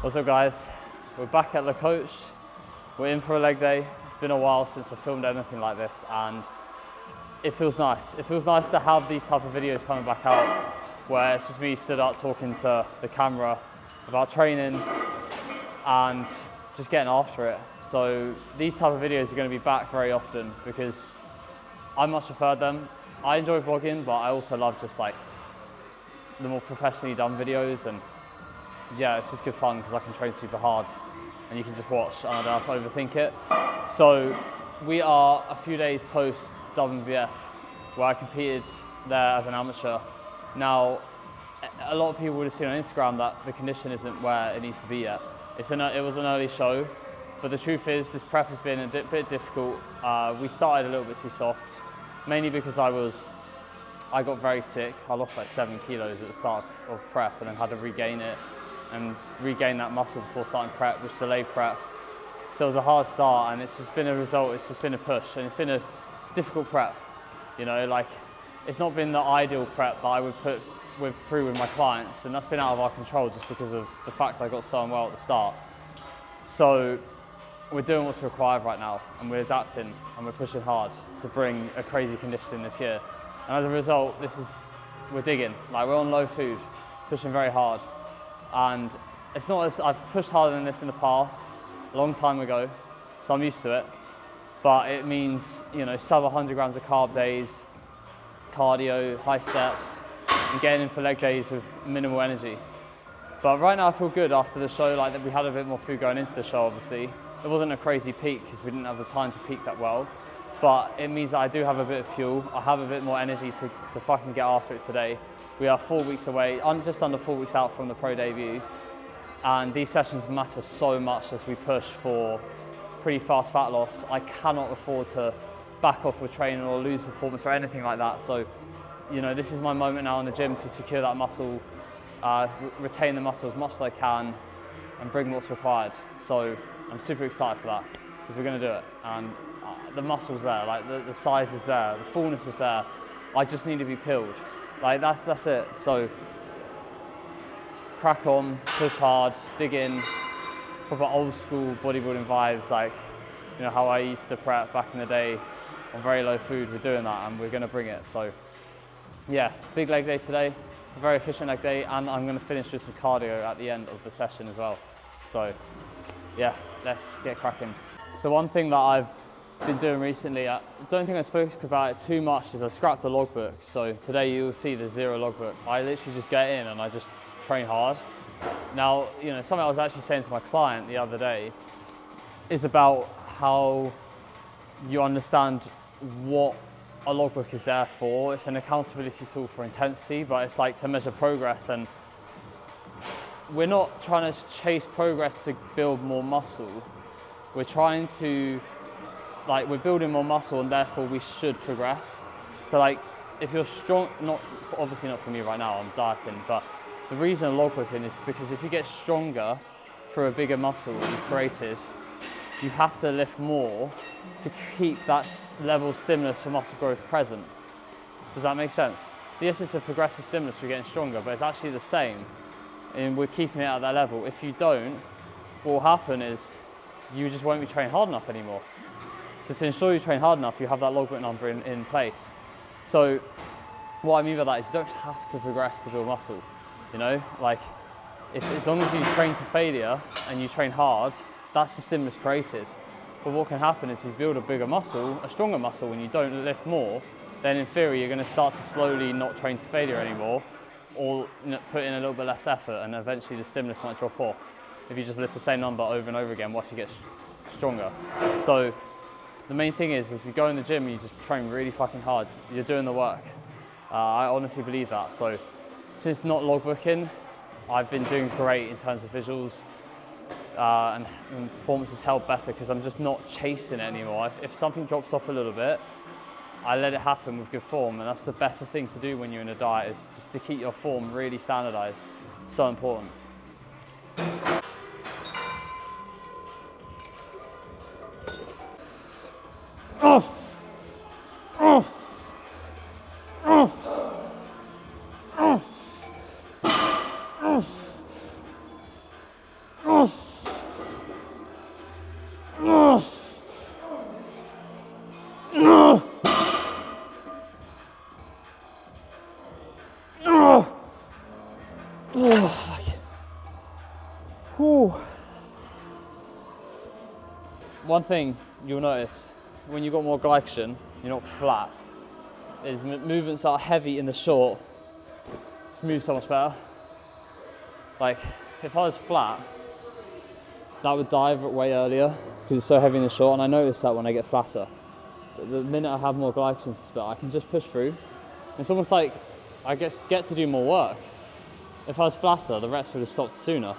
What's up guys? We're back at the coach. We're in for a leg day. It's been a while since I filmed anything like this and it feels nice. It feels nice to have these type of videos coming back out where it's just me stood up talking to the camera about training and just getting after it. So these type of videos are going to be back very often because I much prefer them. I enjoy vlogging, but I also love just like the more professionally done videos, and yeah, it's just good fun because I can train super hard and you can just watch and I don't have to overthink it. So we are a few days post WBF where I competed there as an amateur. Now, a lot of people would have seen on Instagram that the condition isn't where it needs to be yet. It was an early show, but the truth is this prep has been a bit difficult. We started a little bit too soft, mainly because I got very sick. I lost like 7 kilos at the start of prep and then had to regain it and regain that muscle before starting prep, which delayed prep. So it was a hard start, and it's just been a result, it's just been a push, and it's been a difficult prep. You know, like, it's not been the ideal prep that I would put through with my clients, and that's been out of our control just because of the fact I got so unwell at the start. So we're doing what's required right now, and we're adapting, and we're pushing hard to bring a crazy condition this year. And as a result, we're digging, like we're on low food, pushing very hard. And it's not as, I've pushed harder than this in the past, a long time ago, so I'm used to it. But it means, you know, sub 100 grams of carb days, cardio, high steps, and getting in for leg days with minimal energy. But right now I feel good after the show, like that we had a bit more food going into the show, obviously. It wasn't a crazy peak because we didn't have the time to peak that well. But it means that I do have a bit of fuel. I have a bit more energy to fucking get after it today. We are 4 weeks away. I'm just under 4 weeks out from the pro debut. And these sessions matter so much as we push for pretty fast fat loss. I cannot afford to back off with training or lose performance or anything like that. So, you know, this is my moment now in the gym to secure that muscle, retain the muscle as much as I can, and bring what's required. So I'm super excited for that because we're going to do it. And the muscle's there, like the size is there, the fullness is there. I just need to be peeled. Like that's it. So crack on, push hard, dig in, proper old school bodybuilding vibes, like, you know, how I used to prep back in the day on very low food. We're doing that and we're going to bring it. So yeah, big leg day today, a very efficient leg day, and I'm going to finish with some cardio at the end of the session as well. So yeah, let's get cracking. So one thing that I've been doing recently, I don't think I spoke about it too much, is I scrapped the logbook. So today you'll see the 0 logbook. I literally just get in and I just train hard. Now, you know, something I was actually saying to my client the other day is about how you understand what a logbook is there for. It's an accountability tool for intensity, but it's like to measure progress, and we're not trying to chase progress to build more muscle. We're trying to, like, we're building more muscle and therefore we should progress. So like, if you're strong, obviously not for me right now, I'm dieting, but the reason of logbooking is because if you get stronger through a bigger muscle you've created, you have to lift more to keep that level of stimulus for muscle growth present. Does that make sense? So yes, it's a progressive stimulus for getting stronger, but it's actually the same, and we're keeping it at that level. If you don't, what will happen is you just won't be training hard enough anymore. So to ensure you train hard enough, you have that logbook number in place. So what I mean by that is you don't have to progress to build muscle. You know, like, as long as you train to failure and you train hard, that's the stimulus created. But what can happen is you build a bigger muscle, a stronger muscle, when you don't lift more, then in theory you're going to start to slowly not train to failure anymore, or, you know, put in a little bit less effort, and eventually the stimulus might drop off if you just lift the same number over and over again while you get stronger. So the main thing is, if you go in the gym and you just train really fucking hard, you're doing the work. I honestly believe that. So since not logbooking, I've been doing great in terms of visuals, and performance has held better because I'm just not chasing it anymore. If something drops off a little bit, I let it happen with good form, and that's the better thing to do when you're in a diet, is just to keep your form really standardized. So important. Oh! Oh! Oh! Oh! Oh! Oh! one thing you'll notice when you've got more glycogen, you're not flat, is movements that are heavy in the short just move so much better. Like if I was flat, that would die way earlier because it's so heavy in the short, and I notice that when I get flatter. But the minute I have more glycogen to spare, I can just push through. It's almost like I get to do more work. If I was flatter, the reps would have stopped sooner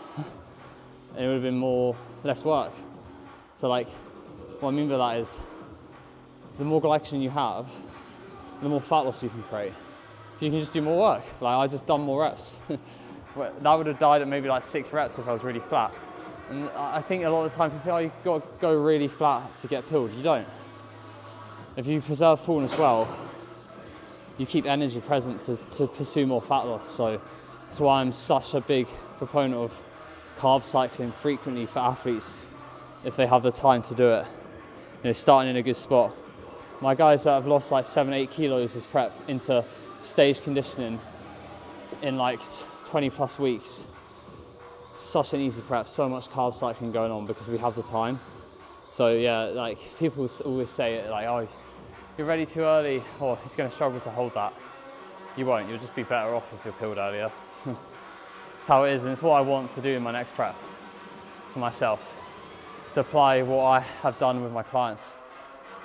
and it would have been less work. So like, what I mean by that is, the more glycogen you have, the more fat loss you can create. You can just do more work. Like I just done more reps. That would have died at maybe like 6 reps if I was really flat. And I think a lot of the time people think, oh, you've got to go really flat to get peeled. You don't. If you preserve fullness well, you keep energy present to pursue more fat loss. So that's why I'm such a big proponent of carb cycling frequently for athletes if they have the time to do it. You know, starting in a good spot. My guys that have lost like 7-8 kilos this prep into stage conditioning in like 20 plus weeks. Such an easy prep, so much carb cycling going on because we have the time. So yeah, like people always say it like, oh, you're ready too early, or he's going to struggle to hold that. You won't, you'll just be better off if you're peeled earlier. That's how it is, and it's what I want to do in my next prep for myself. Just apply what I have done with my clients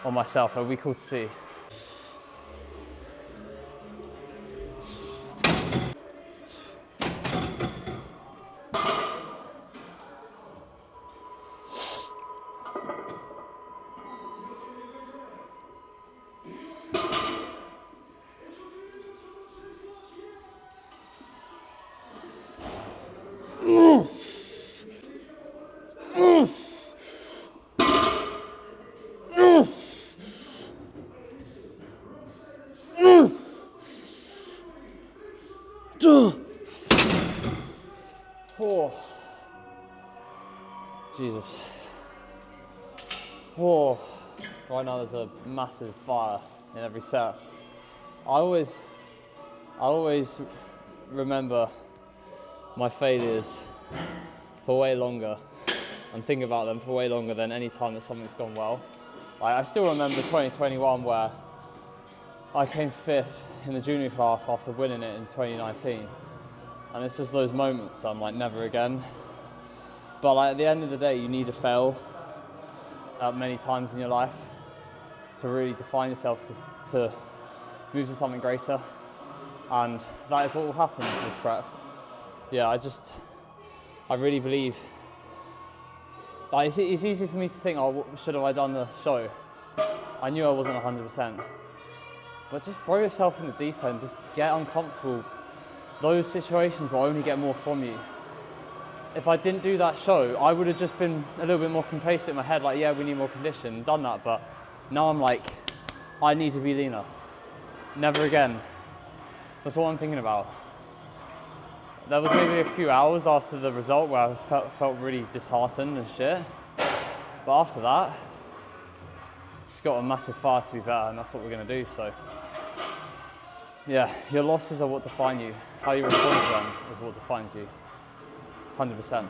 on myself, and we cool to see. Oh, Jesus. Oh, right now there's a massive fire in every set. I always remember my failures for way longer and think about them for way longer than any time that something's gone well. Like, I still remember 2021 where I came 5th in the junior class after winning it in 2019. And it's just those moments I'm like, never again. But like, at the end of the day, you need to fail many times in your life to really define yourself to move to something greater. And that is what will happen in this prep. Yeah, I really believe, like, it's easy for me to think, oh, should have I done the show? I knew I wasn't 100%. But just throw yourself in the deep end, just get uncomfortable. Those situations will only get more from you. If I didn't do that show, I would have just been a little bit more complacent in my head, like, yeah, we need more condition, done that, but now I'm like, I need to be leaner. Never again. That's what I'm thinking about. There was maybe a few hours after the result where I felt really disheartened and shit. But after that, just got a massive fire to be better, and that's what we're gonna do, so. Yeah, your losses are what define you. How you respond to them is what defines you, 100%.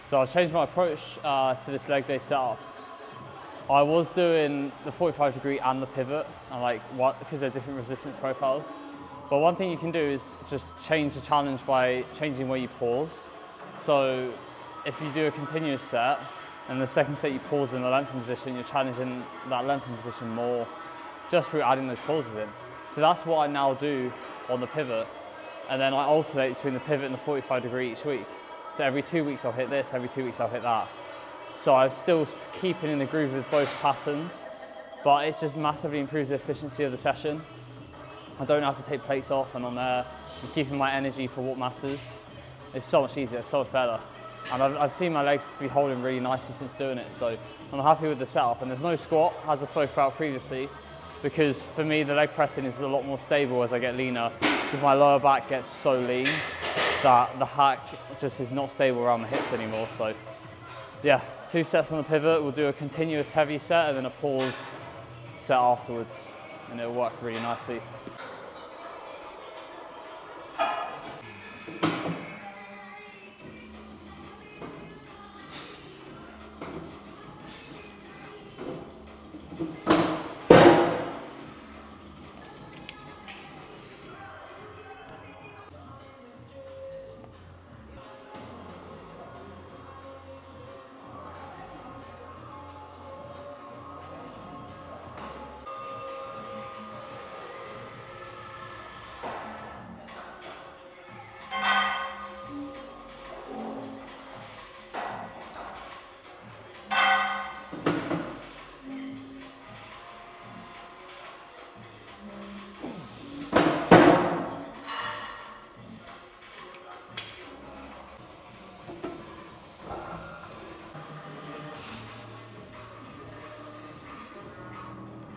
So I changed my approach to this leg day setup. I was doing the 45-degree and the pivot, and because they're different resistance profiles. But one thing you can do is just change the challenge by changing where you pause. So if you do a continuous set, and the second set you pause in the lengthened position, you're challenging that lengthened position more just through adding those pauses in. So that's what I now do on the pivot, and then I alternate between the pivot and the 45-degree each week. So every 2 weeks I'll hit this, every 2 weeks I'll hit that. So I'm still keeping in the groove with both patterns, but it just massively improves the efficiency of the session. I don't have to take plates off and on there. I'm keeping my energy for what matters. it's so much easier, so much better. And I've seen my legs be holding really nicely since doing it, so I'm happy with the setup. And there's no squat, as I spoke about previously, because for me the leg pressing is a lot more stable as I get leaner, because my lower back gets so lean that the hack just is not stable around the hips anymore. So yeah, 2 sets on the pivot. We'll do a continuous heavy set and then a pause set afterwards, and it'll work really nicely.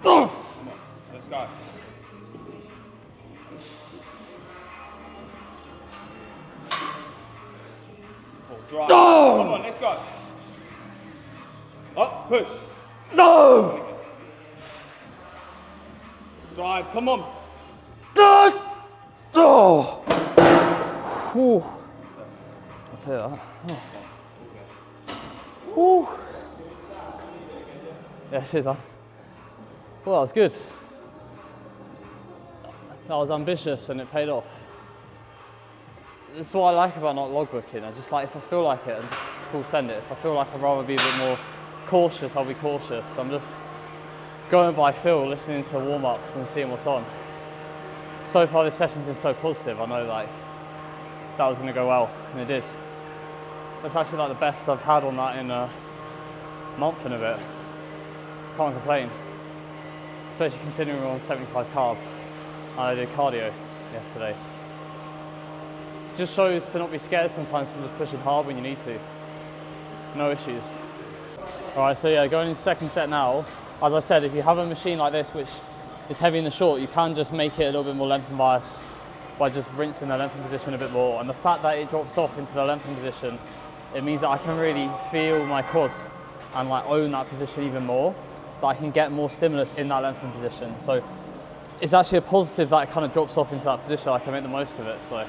Come on, let's go. Drive. No! Come on, let's go. Up, push. No! Drive, come on. Oh! Ooh. I'll say that. Oh. Ooh. Yeah, cheers, man. Well, that was good. That was ambitious and it paid off. That's what I like about not logbooking. I just like, if I feel like it, I just full send it. If I feel like I'd rather be a bit more cautious, I'll be cautious. I'm just going by feel, listening to warm-ups and seeing what's on. So far this session's been so positive. I know like that was going to go well, and it did. That's actually like the best I've had on that in a month and a bit. Can't complain. Especially considering we're on 75 carb and I did cardio yesterday. Just shows to not be scared sometimes from just pushing hard when you need to. No issues. All right, so yeah, going into second set now. As I said, if you have a machine like this which is heavy in the short, you can just make it a little bit more lengthen bias by just rinsing the lengthen position a bit more. And the fact that it drops off into the lengthen position, it means that I can really feel my quads and like own that position even more, that I can get more stimulus in that lengthen position. So it's actually a positive that it kind of drops off into that position. I can make the most of it. So.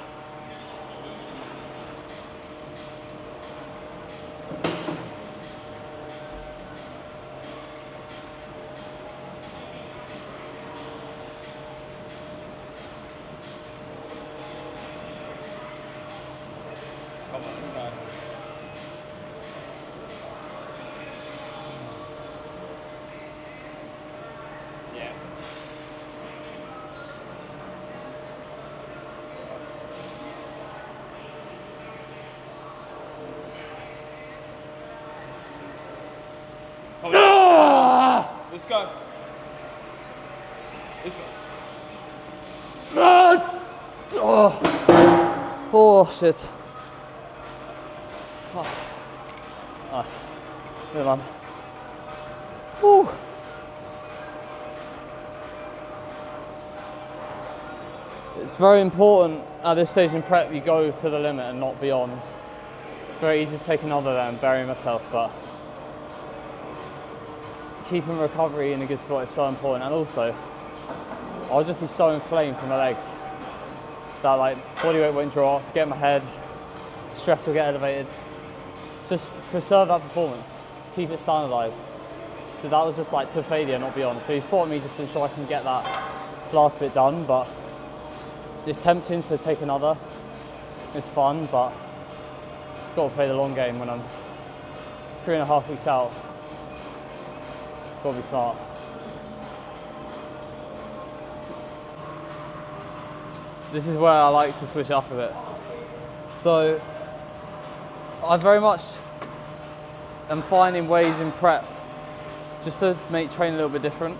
Come on, let's go. Yeah. Come on. Let's go. Let's go. Oh shit. Oh. Nice. Good man. Woo. It's very important at this stage in prep you go to the limit and not beyond. It's very easy to take another there and bury myself, but keeping recovery in a good spot is so important. And also, I'll just be so inflamed from my legs that like body weight won't drop, get in my head, stress will get elevated. Just preserve that performance, keep it standardized. So that was just like to failure, not beyond. So he spotted me just to ensure I can get that last bit done, but it's tempting to take another. It's fun, but got to play the long game when I'm 3.5 weeks out. Got to be smart. This is where I like to switch up a bit. So I very much am finding ways in prep just to make training a little bit different.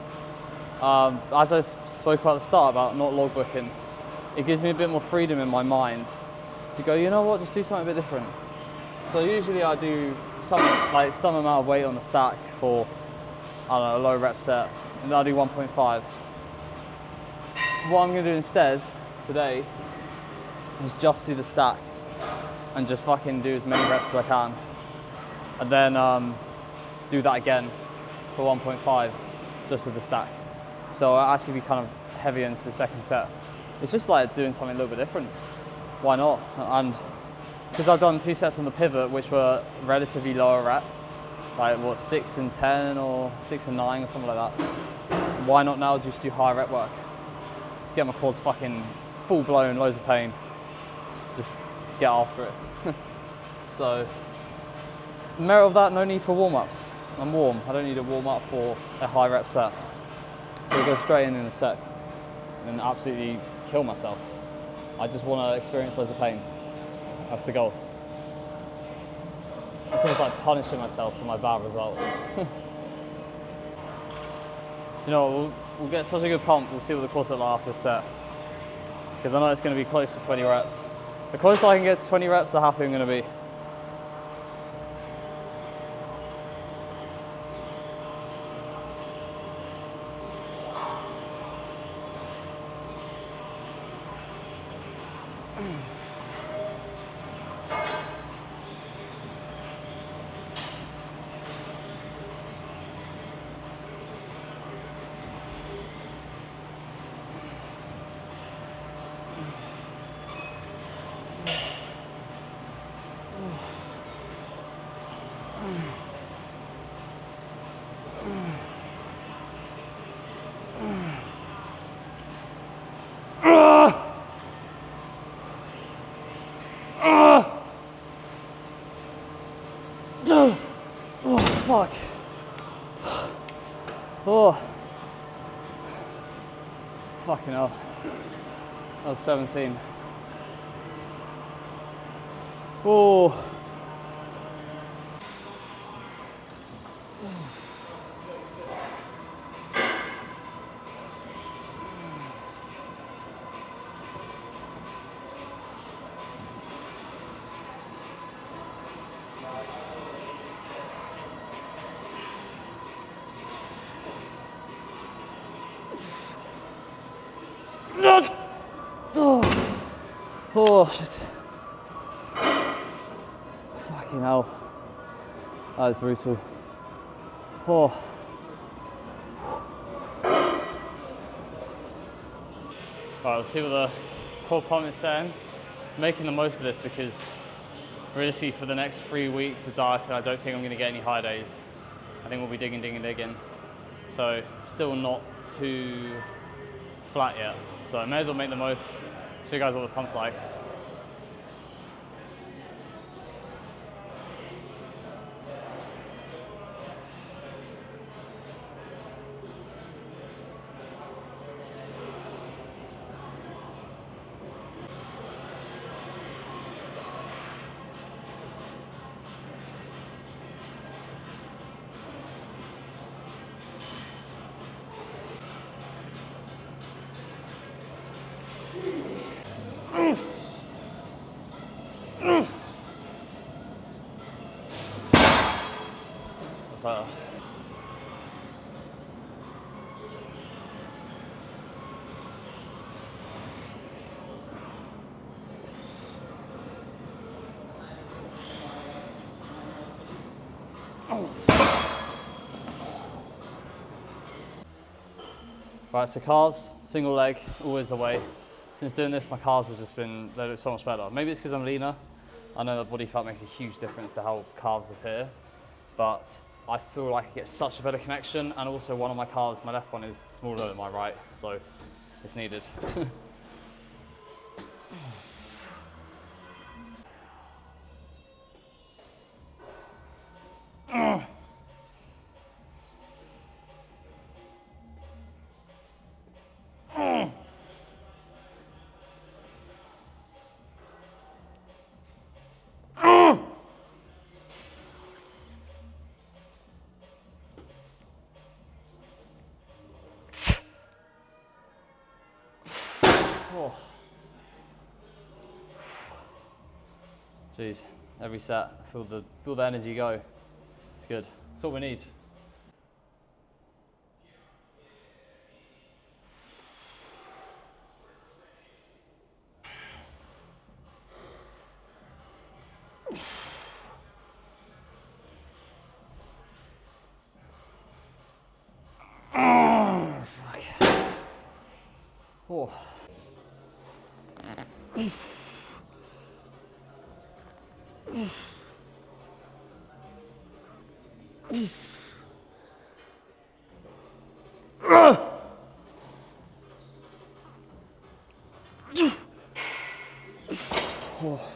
As I spoke about at the start about not logbooking, it gives me a bit more freedom in my mind to go, you know what, just do something a bit different. So usually I do some amount of weight on the stack for, I don't know, a low rep set, and then I do 1.5s. What I'm gonna do instead today is just do the stack and just fucking do as many reps as I can, and then do that again for 1.5s just with the stack. So I'll actually be kind of heavier into the second set. It's just like doing something a little bit different. Why not? And because I've done 2 sets on the pivot, which were relatively lower rep, like what, 6 and 10 or 6 and 9 or something like that. Why not now just do higher rep work? Just get my quads fucking full blown, loads of pain. Just get after it. So, the merit of that, no need for warm-ups. I'm warm. I don't need to warm up for a high rep set. So I'll go straight in a sec and absolutely kill myself. I just want to experience loads of pain. That's the goal. It's almost like punishing myself for my bad result. You know, we'll get such a good pump. We'll see what the core set like after this set. Because I know it's going to be close to 20 reps. The closer I can get to 20 reps, the happier I'm going to be. Oh, fuck. Oh. Fucking hell. That was 17. Oh. Oh shit. Fucking hell. That is brutal. Oh. Right, we'll see what the core pump is saying. I'm making the most of this because realistically for the next 3 weeks of dieting, I don't think I'm going to get any high days. I think we'll be digging. So still not too flat yet. So I may as well make the most. Show you guys what the pump's like. Right, so calves, single leg, always the way. Since doing this, my calves have just been, they look so much better. Maybe it's because I'm leaner. I know that body fat makes a huge difference to how calves appear, but I feel like I get such a better connection, and also one of my calves, my left one, is smaller than my right, so it's needed. Oh. Jeez, every set, feel the energy go. It's good. That's all we need. Oh.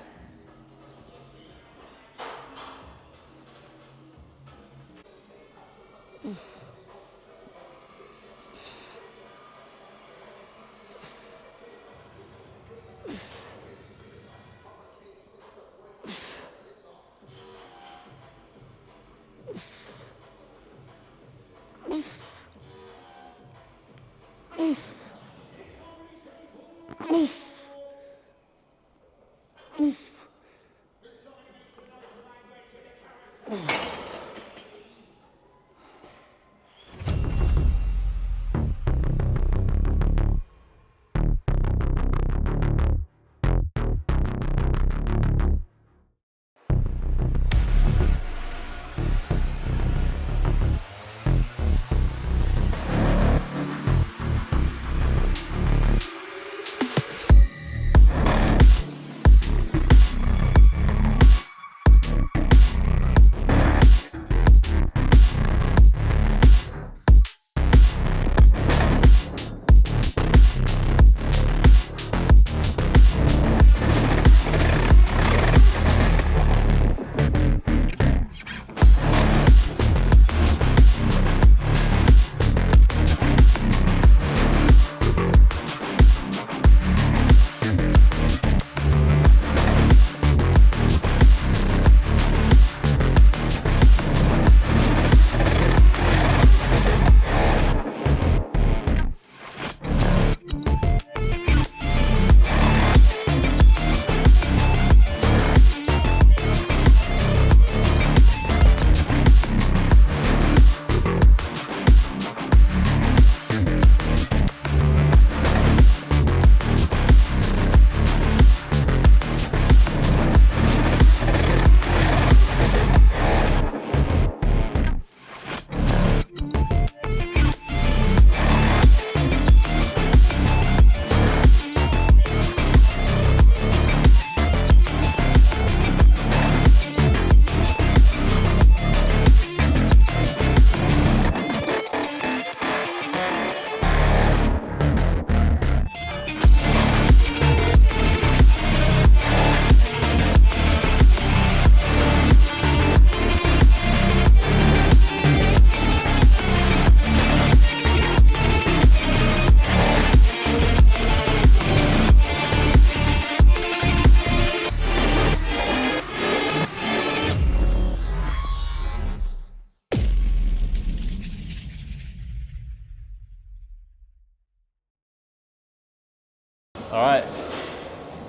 All right,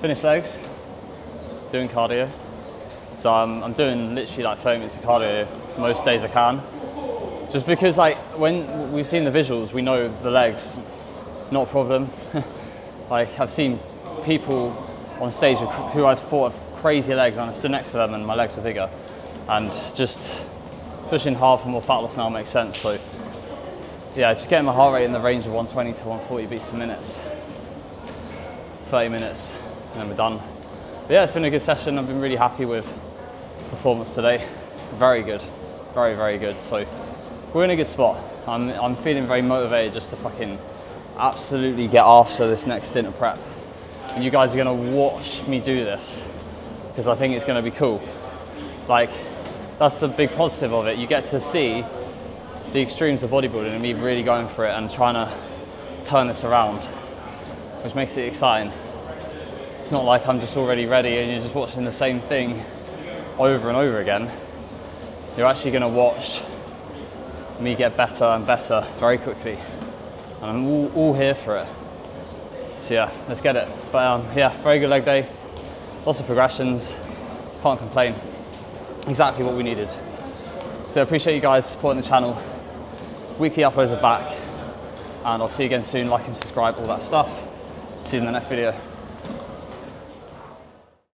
finished legs, doing cardio. So I'm doing literally like 30 minutes of cardio most days I can. Just because like when we've seen the visuals, we know the legs, not a problem. Like I've seen people on stage who I've thought have crazy legs and I stood next to them and my legs were bigger. And just pushing hard for more fat loss now makes sense. So yeah, just getting my heart rate in the range of 120 to 140 beats per minute. 30 minutes and then we're done. But yeah, it's been a good session. I've been really happy with performance today. Very good, very, very good. So we're in a good spot. I'm feeling very motivated just to fucking absolutely get after this next stint of prep. And you guys are gonna watch me do this because I think it's gonna be cool. Like, that's the big positive of it. You get to see the extremes of bodybuilding and me really going for it and trying to turn this around, which makes it exciting. It's not like I'm just already ready and you're just watching the same thing over and over again. You're actually gonna watch me get better and better very quickly. And I'm all here for it. So yeah, let's get it. But yeah, very good leg day. Lots of progressions. can't complain. Exactly what we needed. So I appreciate you guys supporting the channel. Weekly uploads are back, and I'll see you again soon. Like and subscribe, all that stuff. See you in the next video.